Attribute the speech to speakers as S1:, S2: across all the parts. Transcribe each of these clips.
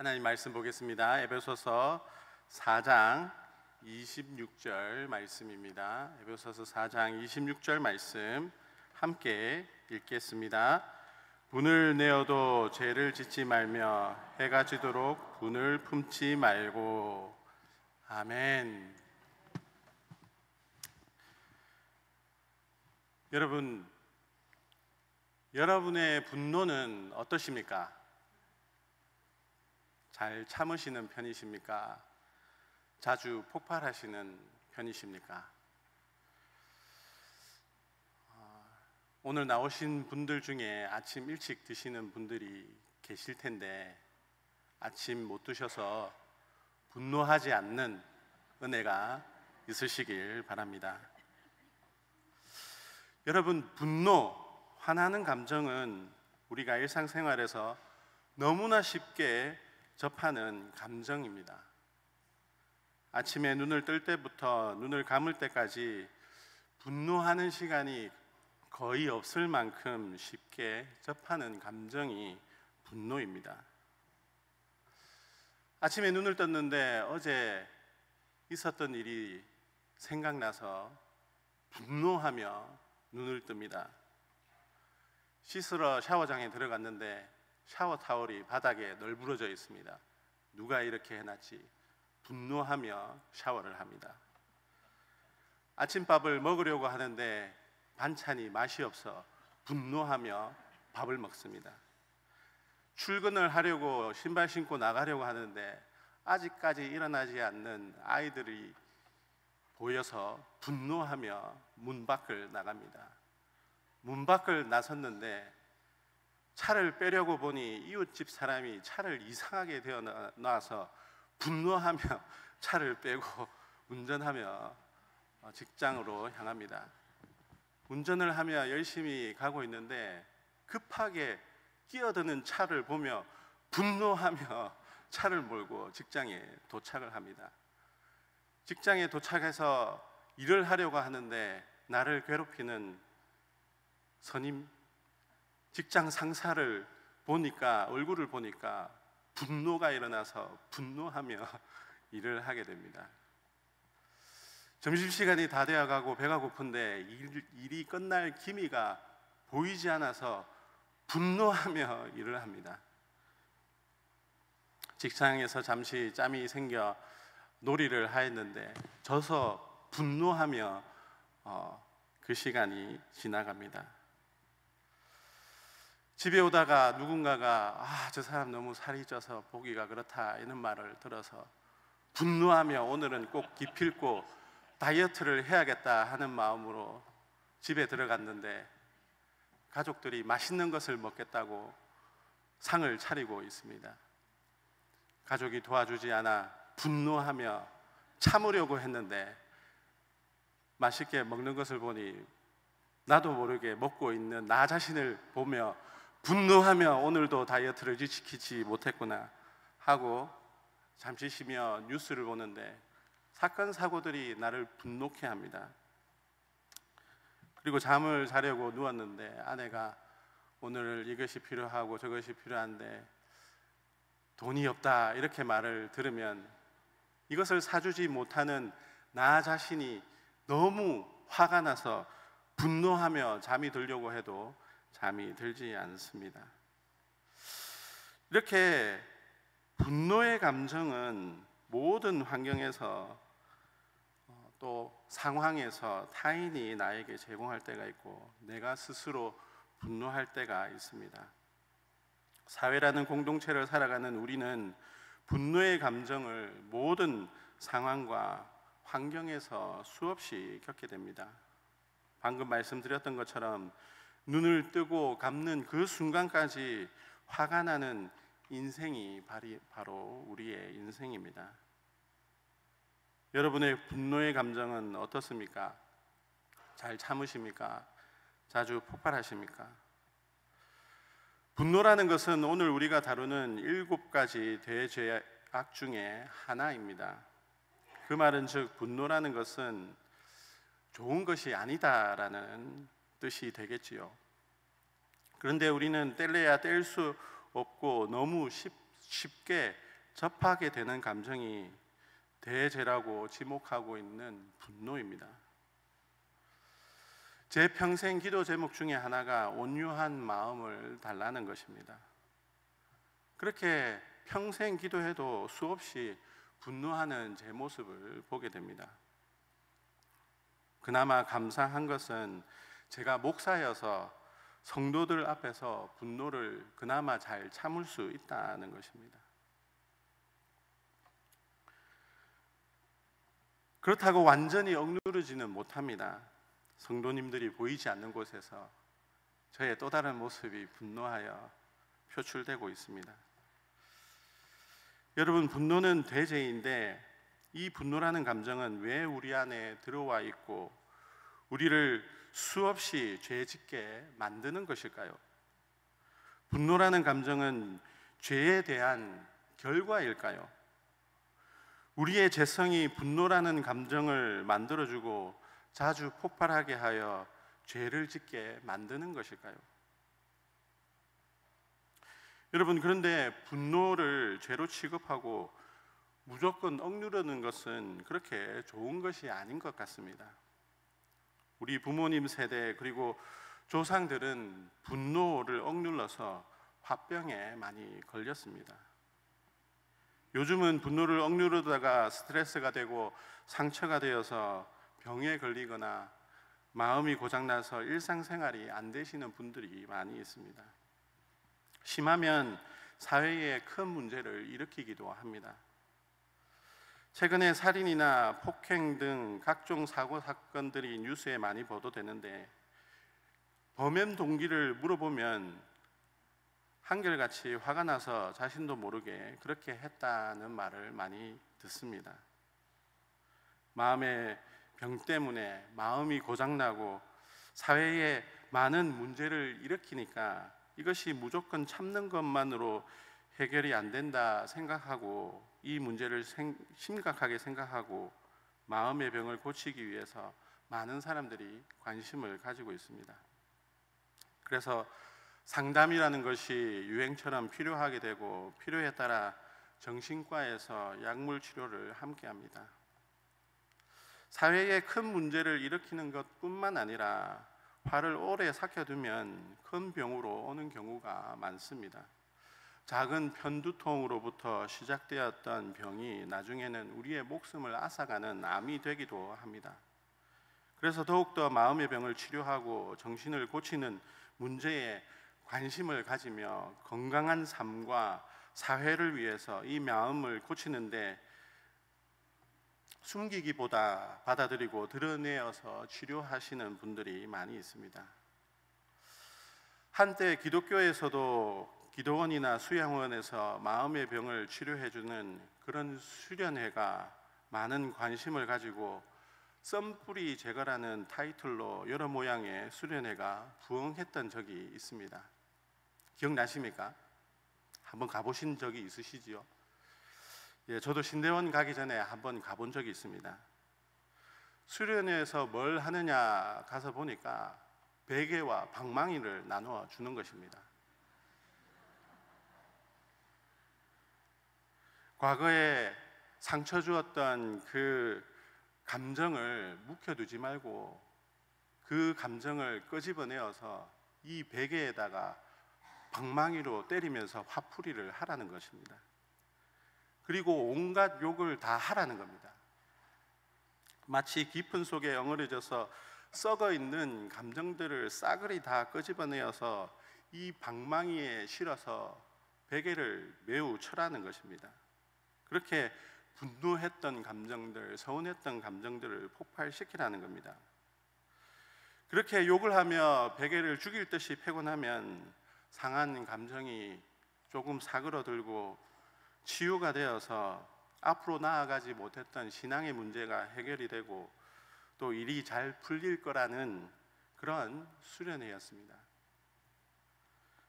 S1: 하나님 말씀 보겠습니다. 에베소서 4장 26절 말씀입니다. 에베소서 4장 26절 말씀 함께 읽겠습니다. 분을 내어도 죄를 짓지 말며 해가 지도록 분을 품지 말고. 아멘. 여러분, 여러분의 분노는 어떠십니까? 잘 참으시는 편이십니까? 자주 폭발하시는 편이십니까? 오늘 나오신 분들 중에 아침 일찍 드시는 분들이 계실 텐데 아침 못 드셔서 분노하지 않는 은혜가 있으시길 바랍니다. 여러분, 분노, 화나는 감정은 우리가 일상생활에서 너무나 쉽게 접하는 감정입니다. 아침에 눈을 뜰 때부터 눈을 감을 때까지 분노하는 시간이 거의 없을 만큼 쉽게 접하는 감정이 분노입니다. 아침에 눈을 떴는데 어제 있었던 일이 생각나서 분노하며 눈을 뜹니다. 씻으러 샤워장에 들어갔는데 샤워 타월이 바닥에 널브러져 있습니다. 누가 이렇게 해놨지? 분노하며 샤워를 합니다. 아침밥을 먹으려고 하는데 반찬이 맛이 없어 분노하며 밥을 먹습니다. 출근을 하려고 신발 신고 나가려고 하는데 아직까지 일어나지 않는 아이들이 보여서 분노하며 문 밖을 나갑니다. 문 밖을 나섰는데 차를 빼려고 보니 이웃집 사람이 차를 이상하게 되어 놔서 분노하며 차를 빼고 운전하며 직장으로 향합니다. 운전을 하며 열심히 가고 있는데 급하게 끼어드는 차를 보며 분노하며 차를 몰고 직장에 도착을 합니다. 직장에 도착해서 일을 하려고 하는데 나를 괴롭히는 선임, 직장 상사를 보니까, 얼굴을 보니까 분노가 일어나서 분노하며 일을 하게 됩니다. 점심시간이 다 되어가고 배가 고픈데 일이 끝날 기미가 보이지 않아서 분노하며 일을 합니다. 직장에서 잠시 짬이 생겨 놀이를 하였는데 져서 분노하며 그 시간이 지나갑니다. 집에 오다가 누군가가 저 사람 너무 살이 쪄서 보기가 그렇다 이런 말을 들어서 분노하며 오늘은 꼭 기필코 다이어트를 해야겠다 하는 마음으로 집에 들어갔는데 가족들이 맛있는 것을 먹겠다고 상을 차리고 있습니다. 가족이 도와주지 않아 분노하며 참으려고 했는데 맛있게 먹는 것을 보니 나도 모르게 먹고 있는 나 자신을 보며 분노하며 오늘도 다이어트를 지키지 못했구나 하고 잠시 쉬며 뉴스를 보는데 사건 사고들이 나를 분노케 합니다. 그리고 잠을 자려고 누웠는데 아내가 오늘 이것이 필요하고 저것이 필요한데 돈이 없다 이렇게 말을 들으면 이것을 사주지 못하는 나 자신이 너무 화가 나서 분노하며 잠이 들려고 해도 잠이 들지 않습니다. 이렇게 분노의 감정은 모든 환경에서 또 상황에서 타인이 나에게 제공할 때가 있고 내가 스스로 분노할 때가 있습니다. 사회라는 공동체를 살아가는 우리는 분노의 감정을 모든 상황과 환경에서 수없이 겪게 됩니다. 방금 말씀드렸던 것처럼 눈을 뜨고 감는 그 순간까지 화가 나는 인생이 바로 우리의 인생입니다. 여러분의 분노의 감정은 어떻습니까? 잘 참으십니까? 자주 폭발하십니까? 분노라는 것은 오늘 우리가 다루는 7가지 대죄악 중에 하나입니다. 그 말은 즉 분노라는 것은 좋은 것이 아니다라는 뜻이 되겠지요. 그런데 우리는 뗄래야 뗄 수 없고 너무 쉽게 접하게 되는 감정이 대죄라고 지목하고 있는 분노입니다. 제 평생 기도 제목 중에 하나가 온유한 마음을 달라는 것입니다. 그렇게 평생 기도해도 수없이 분노하는 제 모습을 보게 됩니다. 그나마 감사한 것은 제가 목사여서 성도들 앞에서 분노를 그나마 잘 참을 수 있다는 것입니다. 그렇다고 완전히 억누르지는 못합니다. 성도님들이 보이지 않는 곳에서 저의 또 다른 모습이 분노하여 표출되고 있습니다. 여러분, 분노는 대죄인데 이 분노라는 감정은 왜 우리 안에 들어와 있고 우리를 수없이 죄짓게 만드는 것일까요? 분노라는 감정은 죄에 대한 결과일까요? 우리의 죄성이 분노라는 감정을 만들어주고 자주 폭발하게 하여 죄를 짓게 만드는 것일까요? 여러분, 그런데 분노를 죄로 취급하고 무조건 억누르는 것은 그렇게 좋은 것이 아닌 것 같습니다. 우리 부모님 세대 그리고 조상들은 분노를 억눌러서 화병에 많이 걸렸습니다. 요즘은 분노를 억누르다가 스트레스가 되고 상처가 되어서 병에 걸리거나 마음이 고장나서 일상생활이 안 되시는 분들이 많이 있습니다. 심하면 사회에 큰 문제를 일으키기도 합니다. 최근에 살인이나 폭행 등 각종 사고 사건들이 뉴스에 많이 보도되는데 범행 동기를 물어보면 한결같이 화가 나서 자신도 모르게 그렇게 했다는 말을 많이 듣습니다. 마음의 병 때문에 마음이 고장나고 사회에 많은 문제를 일으키니까 이것이 무조건 참는 것만으로 해결이 안 된다 생각하고 이 문제를 심각하게 생각하고 마음의 병을 고치기 위해서 많은 사람들이 관심을 가지고 있습니다. 그래서 상담이라는 것이 유행처럼 필요하게 되고 필요에 따라 정신과에서 약물 치료를 함께 합니다. 사회에 큰 문제를 일으키는 것뿐만 아니라 화를 오래 삭혀두면 큰 병으로 오는 경우가 많습니다. 작은 편두통으로부터 시작되었던 병이 나중에는 우리의 목숨을 앗아가는 암이 되기도 합니다. 그래서 더욱더 마음의 병을 치료하고 정신을 고치는 문제에 관심을 가지며 건강한 삶과 사회를 위해서 이 마음을 고치는데 숨기기보다 받아들이고 드러내어서 치료하시는 분들이 많이 있습니다. 한때 기독교에서도 기도원이나 수양원에서 마음의 병을 치료해주는 그런 수련회가 많은 관심을 가지고 썸뿌리 제거라는 타이틀로 여러 모양의 수련회가 부흥했던 적이 있습니다. 기억나십니까? 한번 가보신 적이 있으시지요? 예, 저도 신대원 가기 전에 한번 가본 적이 있습니다. 수련회에서 뭘 하느냐 가서 보니까 베개와 방망이를 나누어 주는 것입니다. 과거에 상처 주었던 그 감정을 묵혀두지 말고 그 감정을 끄집어내어서 이 베개에다가 방망이로 때리면서 화풀이를 하라는 것입니다. 그리고 온갖 욕을 다 하라는 겁니다. 마치 깊은 속에 엉어려져서 썩어 있는 감정들을 싸그리 다 끄집어내어서 이 방망이에 실어서 베개를 매우 쳐라는 것입니다. 그렇게 분노했던 감정들, 서운했던 감정들을 폭발시키라는 겁니다. 그렇게 욕을 하며 베개를 죽일 듯이 패고 나면 상한 감정이 조금 사그러들고 치유가 되어서 앞으로 나아가지 못했던 신앙의 문제가 해결이 되고 또 일이 잘 풀릴 거라는 그런 수련회였습니다.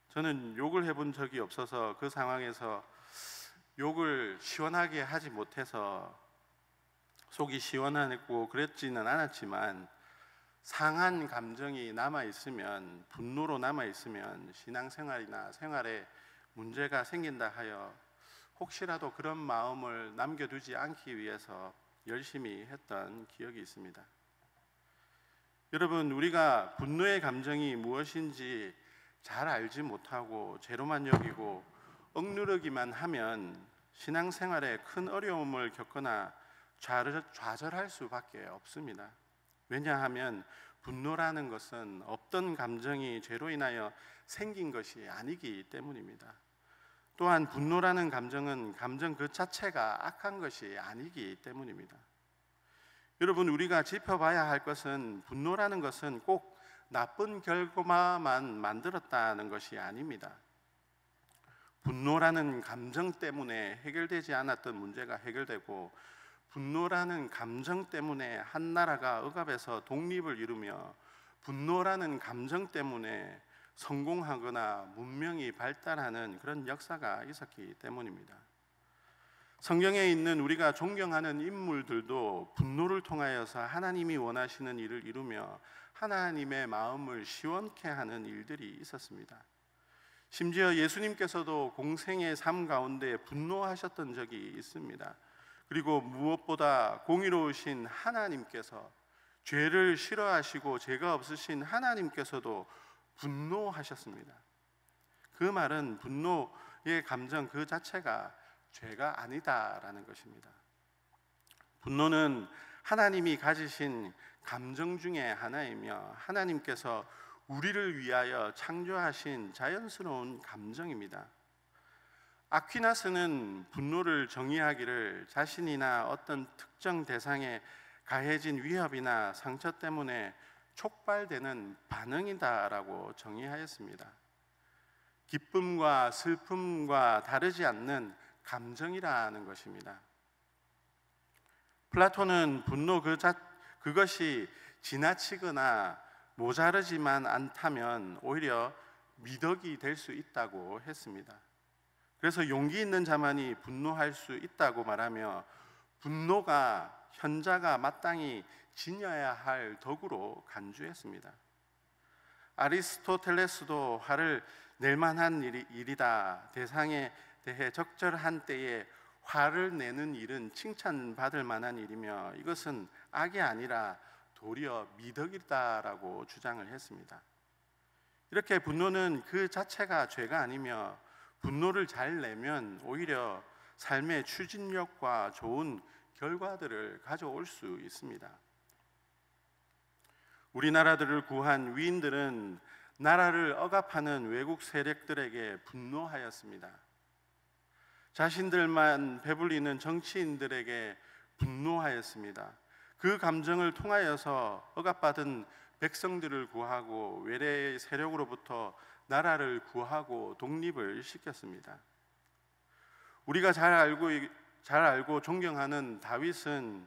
S1: 저는 욕을 해본 적이 없어서 그 상황에서 욕을 시원하게 하지 못해서 속이 시원하고 그랬지는 않았지만 상한 감정이 남아있으면, 분노로 남아있으면 신앙생활이나 생활에 문제가 생긴다 하여 혹시라도 그런 마음을 남겨두지 않기 위해서 열심히 했던 기억이 있습니다. 여러분, 우리가 분노의 감정이 무엇인지 잘 알지 못하고 죄로만 여기고 억누르기만 하면 신앙생활에 큰 어려움을 겪거나 좌절할 수밖에 없습니다. 왜냐하면 분노라는 것은 없던 감정이 죄로 인하여 생긴 것이 아니기 때문입니다. 또한 분노라는 감정은 감정 그 자체가 악한 것이 아니기 때문입니다. 여러분, 우리가 짚어봐야 할 것은 분노라는 것은 꼭 나쁜 결과만 만들었다는 것이 아닙니다. 분노라는 감정 때문에 해결되지 않았던 문제가 해결되고, 분노라는 감정 때문에 한 나라가 억압에서 독립을 이루며, 분노라는 감정 때문에 성공하거나 문명이 발달하는 그런 역사가 있었기 때문입니다. 성경에 있는 우리가 존경하는 인물들도 분노를 통하여서 하나님이 원하시는 일을 이루며 하나님의 마음을 시원케 하는 일들이 있었습니다. 심지어 예수님께서도 공생의 삶 가운데 분노하셨던 적이 있습니다. 그리고 무엇보다 공의로우신 하나님께서, 죄를 싫어하시고 죄가 없으신 하나님께서도 분노하셨습니다. 그 말은 분노의 감정 그 자체가 죄가 아니다라는 것입니다. 분노는 하나님이 가지신 감정 중에 하나이며 하나님께서 우리를 위하여 창조하신 자연스러운 감정입니다. 아퀴나스는 분노를 정의하기를 자신이나 어떤 특정 대상에 가해진 위협이나 상처 때문에 촉발되는 반응이다라고 정의하였습니다. 기쁨과 슬픔과 다르지 않는 감정이라는 것입니다. 플라톤은 분노 그것이 지나치거나 모자르지만 않다면 오히려 미덕이 될 수 있다고 했습니다. 그래서 용기 있는 자만이 분노할 수 있다고 말하며, 분노가 현자가 마땅히 지녀야 할 덕으로 간주했습니다. 아리스토텔레스도 화를 낼 만한 일이다, 대상에 대해 적절한 때에 화를 내는 일은 칭찬받을 만한 일이며 이것은 악이 아니라 도리어 미덕이다라고 주장을 했습니다. 이렇게 분노는 그 자체가 죄가 아니며, 분노를 잘 내면 오히려 삶의 추진력과 좋은 결과들을 가져올 수 있습니다. 우리나라들을 구한 위인들은 나라를 억압하는 외국 세력들에게 분노하였습니다. 자신들만 배불리는 정치인들에게 분노하였습니다. 그 감정을 통하여서 억압받은 백성들을 구하고 외래 세력으로부터 나라를 구하고 독립을 시켰습니다. 우리가 잘 알고 존경하는 다윗은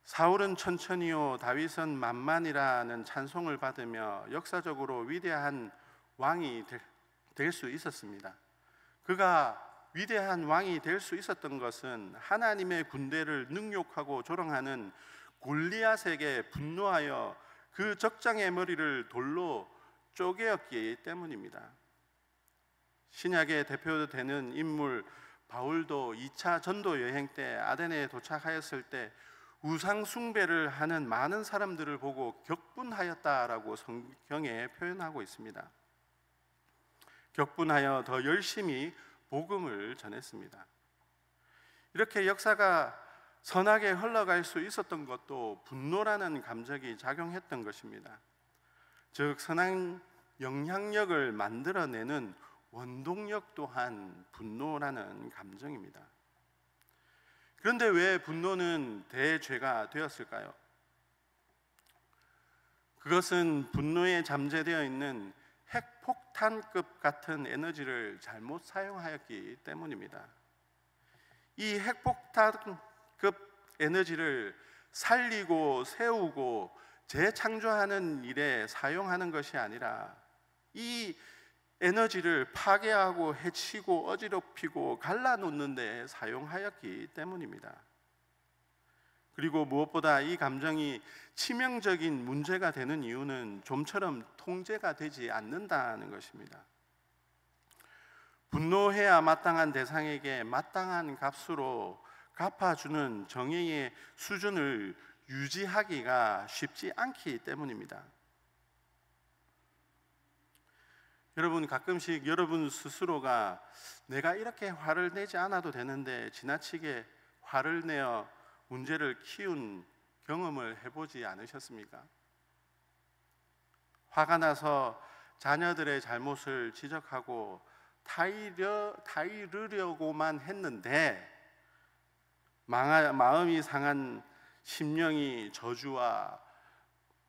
S1: 사울은 천천히요 다윗은 만만이라는 찬송을 받으며 역사적으로 위대한 왕이 될 수 있었습니다. 그가 위대한 왕이 될 수 있었던 것은 하나님의 군대를 능욕하고 조롱하는 골리앗에게 분노하여 그 적장의 머리를 돌로 쪼개었기 때문입니다. 신약의 대표되는 인물 바울도 2차 전도 여행 때 아데네에 도착하였을 때 우상 숭배를 하는 많은 사람들을 보고 격분하였다라고 성경에 표현하고 있습니다. 격분하여 더 열심히 복음을 전했습니다. 이렇게 역사가 선하게 흘러갈 수 있었던 것도 분노라는 감정이 작용했던 것입니다. 즉 선한 영향력을 만들어내는 원동력 또한 분노라는 감정입니다. 그런데 왜 분노는 대죄가 되었을까요? 그것은 분노에 잠재되어 있는 핵폭탄급 같은 에너지를 잘못 사용하였기 때문입니다. 이 핵폭탄급 에너지를 살리고 세우고 재창조하는 일에 사용하는 것이 아니라 이 에너지를 파괴하고 해치고 어지럽히고 갈라놓는 데 사용하였기 때문입니다. 그리고 무엇보다 이 감정이 치명적인 문제가 되는 이유는 좀처럼 통제가 되지 않는다는 것입니다. 분노해야 마땅한 대상에게 마땅한 값으로 갚아주는 정의의 수준을 유지하기가 쉽지 않기 때문입니다. 여러분, 가끔씩 여러분 스스로가 내가 이렇게 화를 내지 않아도 되는데 지나치게 화를 내어 문제를 키운 경험을 해보지 않으셨습니까? 화가 나서 자녀들의 잘못을 지적하고 타이르려고만 했는데 마음이 상한 심령이 저주와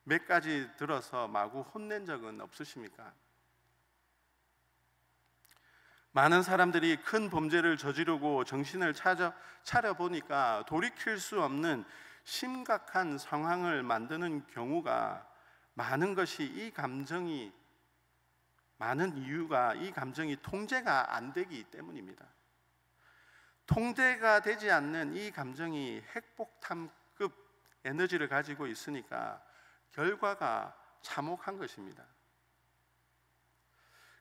S1: 몇 가지 들어서 마구 혼낸 적은 없으십니까? 많은 사람들이 큰 범죄를 저지르고 정신을 차려보니까 돌이킬 수 없는 심각한 상황을 만드는 경우가 많은 이유가 이 감정이 통제가 안 되기 때문입니다. 통제가 되지 않는 이 감정이 핵폭탄급 에너지를 가지고 있으니까 결과가 참혹한 것입니다.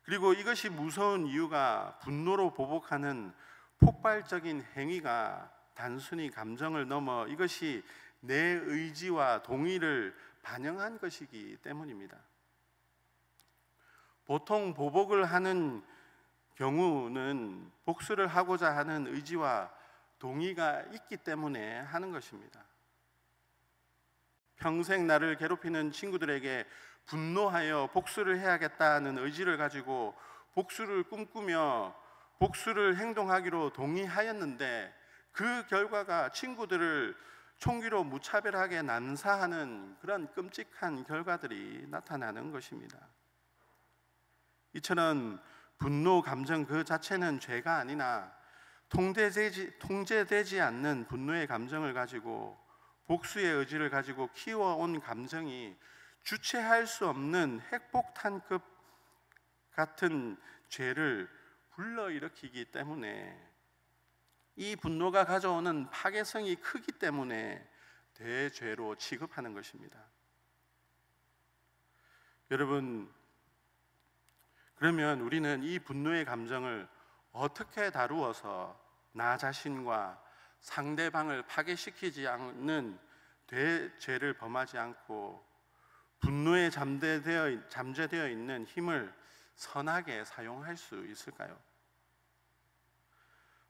S1: 그리고 이것이 무서운 이유가 분노로 보복하는 폭발적인 행위가 단순히 감정을 넘어 이것이 내 의지와 동의를 반영한 것이기 때문입니다. 보통 보복을 하는 경우는 복수를 하고자 하는 의지와 동의가 있기 때문에 하는 것입니다. 평생 나를 괴롭히는 친구들에게 분노하여 복수를 해야겠다는 의지를 가지고 복수를 꿈꾸며 복수를 행동하기로 동의하였는데 그 결과가 친구들을 총기로 무차별하게 난사하는 그런 끔찍한 결과들이 나타나는 것입니다. 이처럼 분노 감정 그 자체는 죄가 아니나 통제되지 않는 분노의 감정을 가지고 복수의 의지를 가지고 키워온 감정이 주체할 수 없는 핵폭탄급 같은 죄를 불러일으키기 때문에 이 분노가 가져오는 파괴성이 크기 때문에 대죄로 취급하는 것입니다. 여러분, 그러면 우리는 이 분노의 감정을 어떻게 다루어서 나 자신과 상대방을 파괴시키지 않는 대죄를 범하지 않고 분노에 잠재되어 있는 힘을 선하게 사용할 수 있을까요?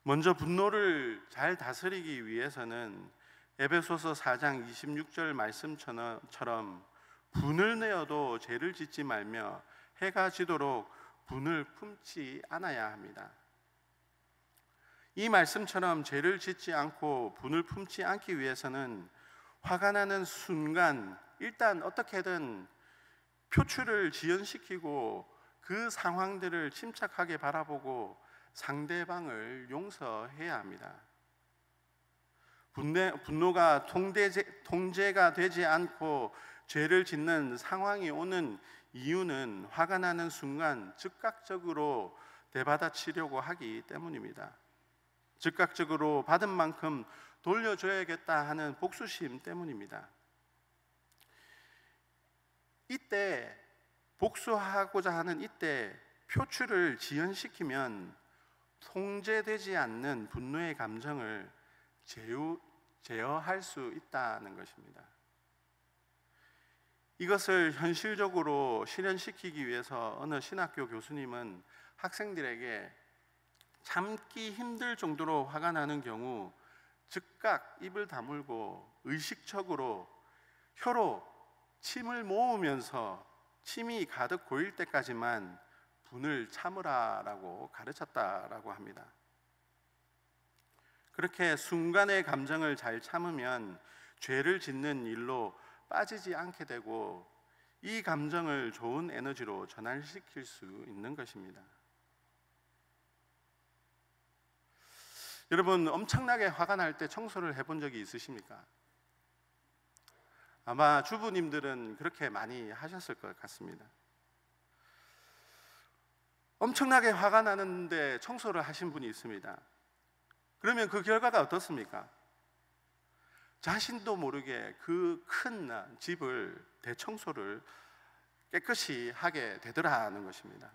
S1: 먼저 분노를 잘 다스리기 위해서는 에베소서 4장 26절 말씀처럼 분을 내어도 죄를 짓지 말며 해가 지도록 분을 품지 않아야 합니다. 이 말씀처럼 죄를 짓지 않고 분을 품지 않기 위해서는 화가 나는 순간 일단 어떻게든 표출을 지연시키고 그 상황들을 침착하게 바라보고 상대방을 용서해야 합니다. 분노가 통제가 되지 않고 죄를 짓는 상황이 오는 이유는 화가 나는 순간 즉각적으로 되받아치려고 하기 때문입니다. 즉각적으로 받은 만큼 돌려줘야겠다 하는 복수심 때문입니다. 이때 복수하고자 하는 이때 표출을 지연시키면 통제되지 않는 분노의 감정을 제어할 수 있다는 것입니다. 이것을 현실적으로 실현시키기 위해서 어느 신학교 교수님은 학생들에게 참기 힘들 정도로 화가 나는 경우 즉각 입을 다물고 의식적으로 혀로 침을 모으면서 침이 가득 고일 때까지만 분을 참으라라고 가르쳤다라고 합니다. 그렇게 순간의 감정을 잘 참으면 죄를 짓는 일로 빠지지 않게 되고 이 감정을 좋은 에너지로 전환시킬 수 있는 것입니다. 여러분, 엄청나게 화가 날 때 청소를 해본 적이 있으십니까? 아마 주부님들은 그렇게 많이 하셨을 것 같습니다. 엄청나게 화가 나는데 청소를 하신 분이 있습니다. 그러면 그 결과가 어떻습니까? 자신도 모르게 그 큰 집을 대청소를 깨끗이 하게 되더라는 것입니다.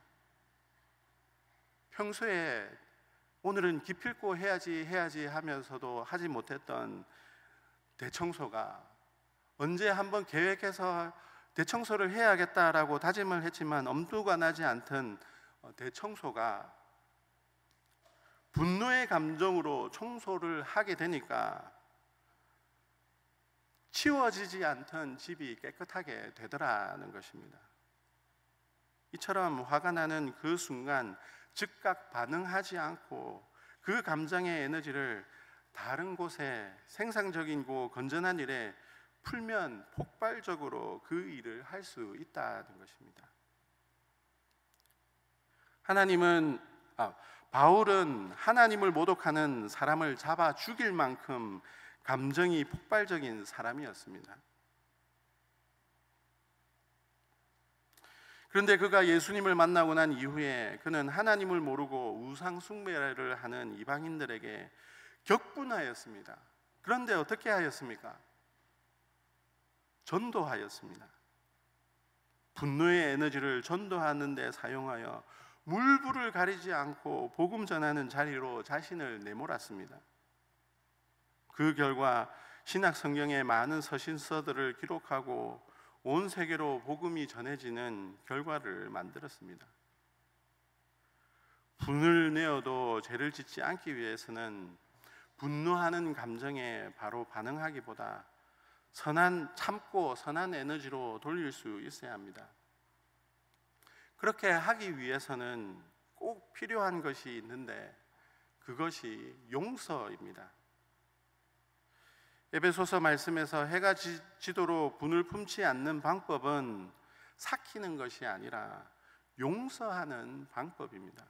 S1: 평소에 오늘은 기필코 해야지 하면서도 하지 못했던 대청소가 언제 한번 계획해서 대청소를 해야겠다라고 다짐을 했지만 엄두가 나지 않던 대청소가 분노의 감정으로 청소를 하게 되니까 치워지지 않던 집이 깨끗하게 되더라는 것입니다. 이처럼 화가 나는 그 순간 즉각 반응하지 않고 그 감정의 에너지를 다른 곳에 생산적이고 건전한 일에 풀면 폭발적으로 그 일을 할 수 있다는 것입니다. 바울은 하나님을 모독하는 사람을 잡아 죽일 만큼 감정이 폭발적인 사람이었습니다. 그런데 그가 예수님을 만나고 난 이후에 그는 하나님을 모르고 우상 숭배를 하는 이방인들에게 격분하였습니다. 그런데 어떻게 하였습니까? 전도하였습니다. 분노의 에너지를 전도하는 데 사용하여 물불을 가리지 않고 복음 전하는 자리로 자신을 내몰았습니다. 그 결과 신약 성경의 많은 서신서들을 기록하고 온 세계로 복음이 전해지는 결과를 만들었습니다. 분을 내어도 죄를 짓지 않기 위해서는 분노하는 감정에 바로 반응하기보다 참고 선한 에너지로 돌릴 수 있어야 합니다. 그렇게 하기 위해서는 꼭 필요한 것이 있는데 그것이 용서입니다. 에베소서 말씀에서 해가 지도록 분을 품지 않는 방법은 삭히는 것이 아니라 용서하는 방법입니다.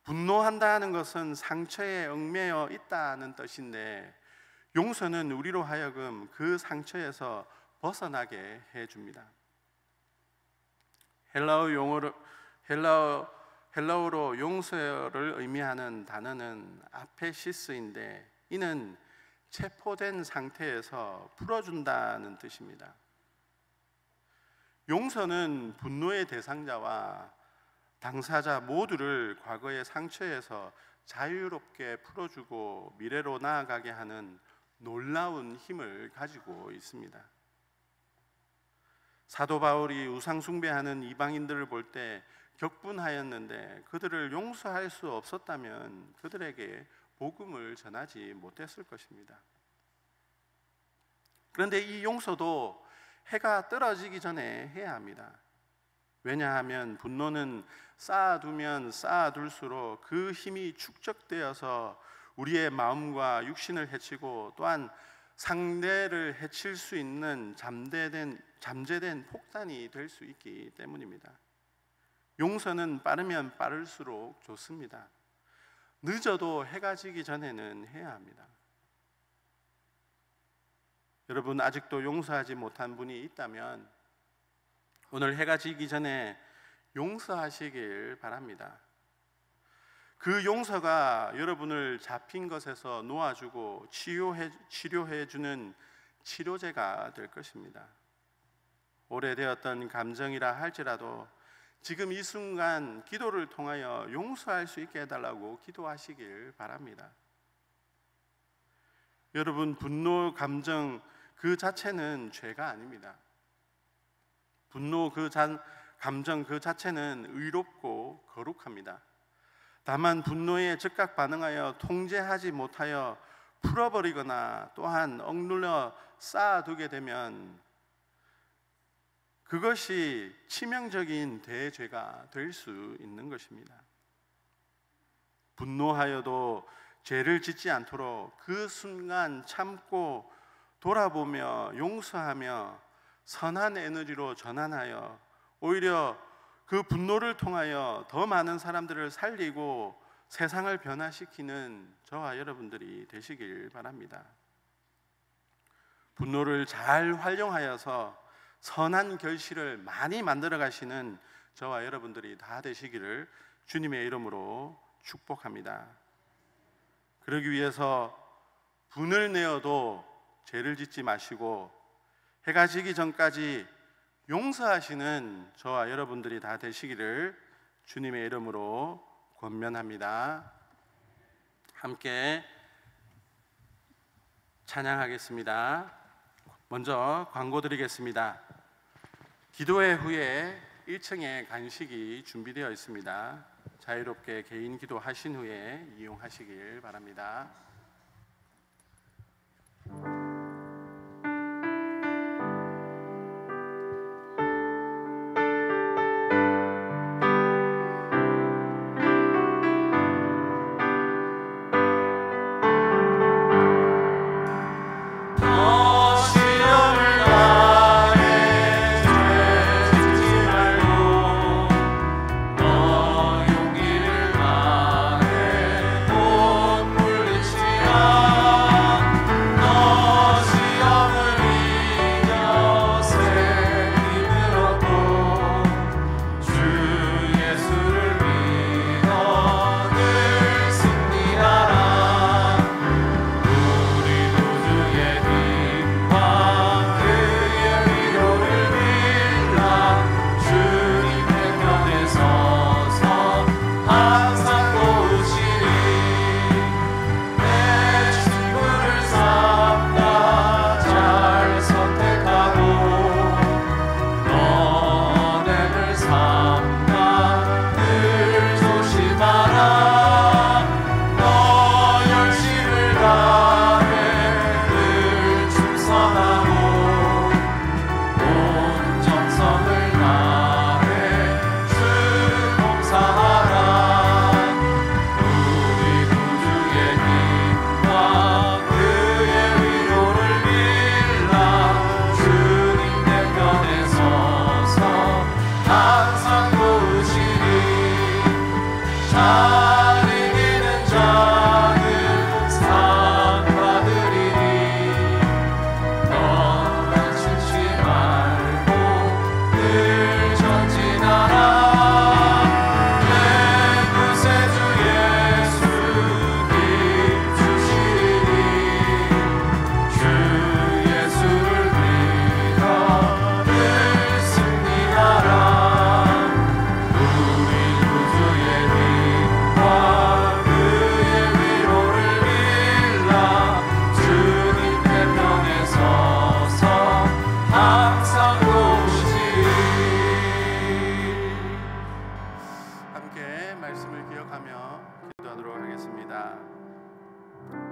S1: 분노한다는 것은 상처에 얽매여 있다는 뜻인데 용서는 우리로 하여금 그 상처에서 벗어나게 해줍니다. 헬라어로 용서를 의미하는 단어는 아페시스인데 이는 체포된 상태에서 풀어준다는 뜻입니다. 용서는 분노의 대상자와 당사자 모두를 과거의 상처에서 자유롭게 풀어주고 미래로 나아가게 하는 놀라운 힘을 가지고 있습니다. 사도 바울이 우상 숭배하는 이방인들을 볼 때 격분하였는데 그들을 용서할 수 없었다면 그들에게 복음을 전하지 못했을 것입니다. 그런데 이 용서도 해가 떨어지기 전에 해야 합니다. 왜냐하면 분노는 쌓아두면 쌓아둘수록 그 힘이 축적되어서 우리의 마음과 육신을 해치고 또한 상대를 해칠 수 있는 잠재된 폭탄이 될 수 있기 때문입니다. 용서는 빠르면 빠를수록 좋습니다. 늦어도 해가 지기 전에는 해야 합니다. 여러분 아직도 용서하지 못한 분이 있다면 오늘 해가 지기 전에 용서하시길 바랍니다. 그 용서가 여러분을 잡힌 것에서 놓아주고 치료해주는 치료제가 될 것입니다. 오래되었던 감정이라 할지라도 지금 이 순간 기도를 통하여 용서할 수 있게 해달라고 기도하시길 바랍니다. 여러분 분노 감정 그 자체는 죄가 아닙니다. 분노 감정 그 자체는 의롭고 거룩합니다. 다만 분노에 즉각 반응하여 통제하지 못하여 풀어버리거나 또한 억눌러 쌓아두게 되면 그것이 치명적인 대죄가 될 수 있는 것입니다. 분노하여도 죄를 짓지 않도록 그 순간 참고 돌아보며 용서하며 선한 에너지로 전환하여 오히려 그 분노를 통하여 더 많은 사람들을 살리고 세상을 변화시키는 저와 여러분들이 되시길 바랍니다. 분노를 잘 활용하여서 선한 결실을 많이 만들어 가시는 저와 여러분들이 다 되시기를 주님의 이름으로 축복합니다. 그러기 위해서 분을 내어도 죄를 짓지 마시고 해가 지기 전까지 용서하시는 저와 여러분들이 다 되시기를 주님의 이름으로 권면합니다. 함께 찬양하겠습니다. 먼저 광고 드리겠습니다. 기도회 후에 1층에 간식이 준비되어 있습니다. 자유롭게 개인 기도하신 후에 이용하시길 바랍니다.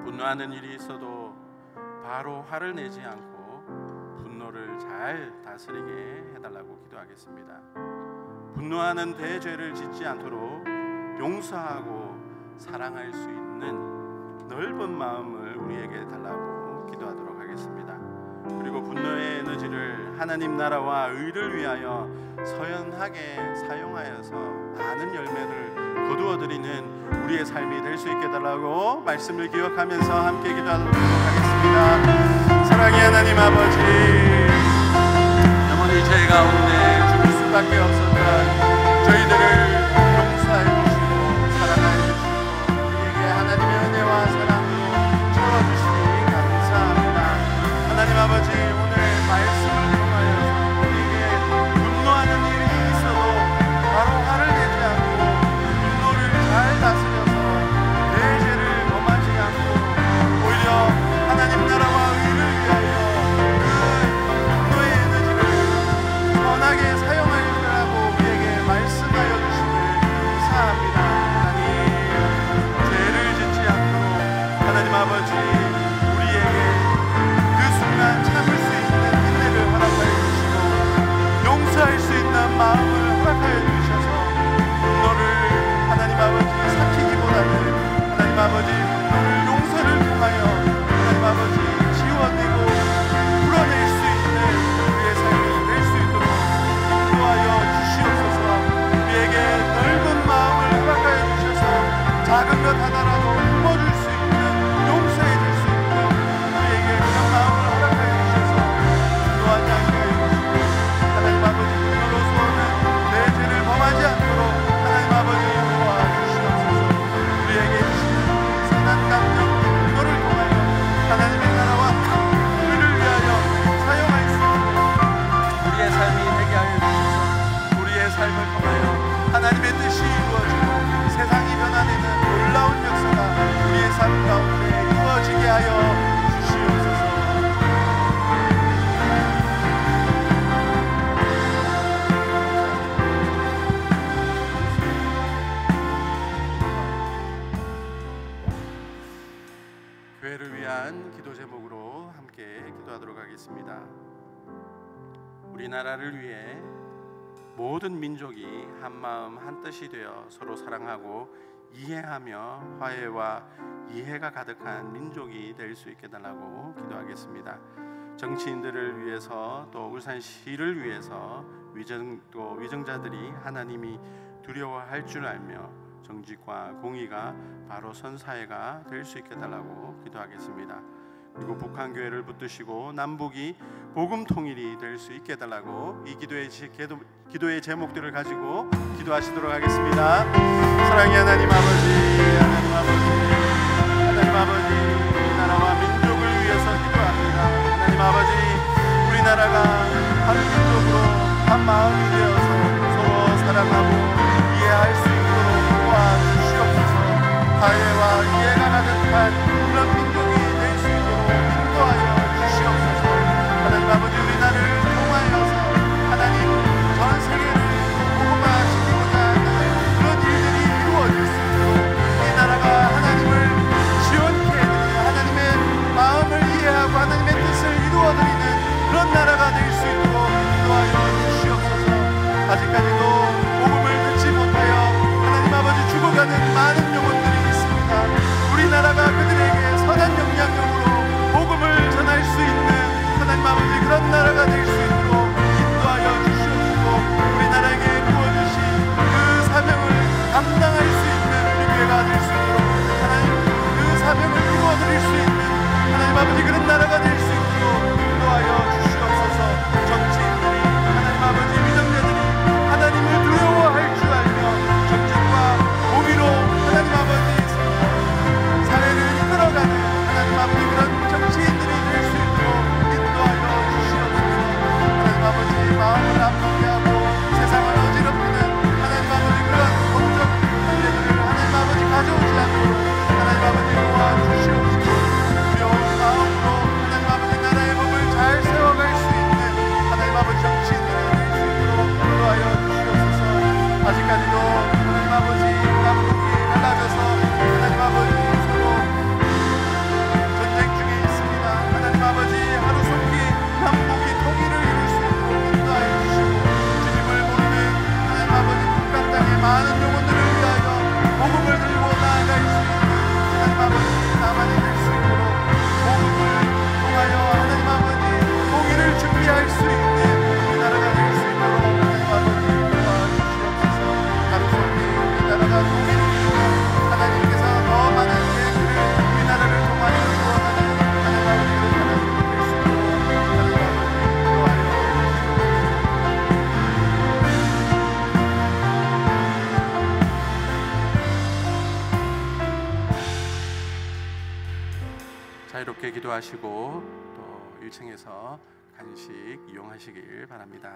S1: 분노하는 일이 있어도 바로 화를 내지 않고 분노를 잘 다스리게 해달라고 기도하겠습니다. 분노하는 대죄를 짓지 않도록 용서하고 사랑할 수 있는 넓은 마음을 우리에게 달라고 기도하도록 하겠습니다. 그리고 분노의 에너지를 하나님 나라와 의를 위하여 서연하게 사용하여서 많은 열매를 거두어드리는 우리의 삶이 될 수 있게 해달라고 말씀을 기억하면서 함께 기도하도록 하겠습니다. 사랑의 하나님 아버지, 영원히 죄 가운데 죽을 수밖에 없었던 저희들을 용서해 주시고 사랑해 주시고 우리에게 하나님의 은혜와 사랑으로 채워주시니 감사합니다. 하나님 아버지, 오늘 말씀을 통하여 우리에게 분노하는 일이 있어도 바로 화를 내지 않고 분노를 잘 다스려서 내 죄를 범하지 않고 오히려 하나님 나라와 의를 위하여 그 분노의 에너지를 선하게 사용하려고 우리에게 말씀하여 주심을 감사합니다. 하나님, 죄를 짓지 않도록 하나님 아버지 우리에게 그 순간 참을 수 있는 인내를 허락하여 주시고 용서할 수 있는 마음을 허락하여 주셔서 분노를 하나님 아버지 삭히기보다는 하나님 아버지 분노를 용서를 통하여 하나님 아버지 지워내고 풀어낼 수 있는 우리의 삶이 될 수 있도록 인도하여 주시옵소서. 우리에게 넓은 마음을 허락하여 주셔서 작은 것 하나라도 품어줄 수 있는, 용서해 줄 수 있는 우리에게 그런 마음을 허락하여 주셔서 인도하지 않게 하여 주시고 하나님 아버지 분노로서는 내 죄를 범하지 않도록 하나님 아버지 도와주시옵소서. 우리에게 주시는 선한 감정 분노를 통하여 하나님의 나라와 의를 위하여 사용할 수 있는 우리의 삶이 되게 하여 주셔서 우리의 삶을 통하여 하나님의 뜻이 교회를 위한 기도 제목으로 함께 기도하도록 하겠습니다. 우리나라를 위해 모든 민족이 한마음 한뜻이 되어 서로 사랑하고 이해하며 화해와 이해가 가득한 민족이 될 수 있게 달라고 기도하겠습니다. 정치인들을 위해서 또 울산시를 위해서 위정자들이 하나님이 두려워할 줄 알며 정직과 공의가 바로 선 사회가 될 수 있게 달라고 기도하겠습니다. 그리고 북한 교회를 붙드시고 남북이 복음 통일이 될 수 있게 달라고 이 기도의 제목들을 가지고 기도하시도록 하겠습니다. 사랑의 하나님 아버지, 하나님 아버지, 하나님 아버지, 우리나라와 민족을 위해서 기도합니다. 하나님 아버지, 우리나라가 한 민족으로 한 마음이 되어서 서로 사랑하고 이해할 수 있도록 도와주시옵소서. 화해와 이해가 가득한 그런 민족이 될 수 있도록 인도하여 주시옵소서. 하나님 아버지, 우리나라를 통하여서 하나님 전 세계를 복음화시키고자 하는 그런 일들이 이루어질 수 있도록 이 나라가 하나님을 지원케 해드리는, 하나님의 마음을 이해하고 하나님의 뜻을 이루어드리는 그런 나라가 될 수 있도록 인도하여 주시옵소서. 아직까지도 복음을 듣지 못하여 하나님 아버지 죽어가는 많은 영혼들이 있습니다. 우리나라가 그들에게 선한 영향력으로 복음을 전할 수 있는 하나님 아버지 그런 나라가 될 수 있도록 인도하여 주시옵시고, 우리나라에게 부어주신 그 사명을 감당할 수 있는 우리 교회가 될 수 있도록 하나님 그 사명을 이루어드릴 수 있는 하나님 아버지 그런 나라가 될 수 있도록 인도하여 주시옵소서. 정치인들이 하나님 아버지 위정자들이 하나님을 두려워할 줄 알며 정직과 공의로 하나님 아버지 사회를 이끌어가는 하나님 아버지 그런 정치인들이 될 수 있도록 인도하여 주시옵소서. 하나님 아버지 마음을 아프게 하고 세상을 어지럽히는 하나님 아버지 그런 법적 문제들을 하나님 아버지 가져오지 않도록 하나님 아버지 도와주시옵소서. 두려운 마음으로 하나님 아버지 나라의 법을 잘 세워갈 수 있는 하나님 아버지 정치인들이 될 수 있도록 인도하여 주시옵소서. 아직까지도 하나님 아버지 남북이 갈라져서 하나님 아버지 서로 전쟁 중에 있습니다. 하나님 아버지 하루속히 남북이 통일을 이룰 수 있도록 인도하여 주시고, 주님을 모르는 하나님 아버지 북한 땅의 많은 영혼들을 위하여 복음을 들고 나아갈 수 있는 하나님 아버지 나만이 될 수 있도록 복음을 통하여 하나님 아버지 통일을 준비할 수 있는 이 나라가 될 수 있도록 하나님 아버지 도와주시옵소서. 하루속히 이 나라가 통일을 이루고 하나님께서 더 많은 계획들을 이 나라를 통하여 이루어가는 하나님 아버지 그런 나라가 될 수 있도록 하나님 아버지 도와여 주시옵소서. 자유롭게 기도하시고 또 1층에서 간식 이용하시길 바랍니다.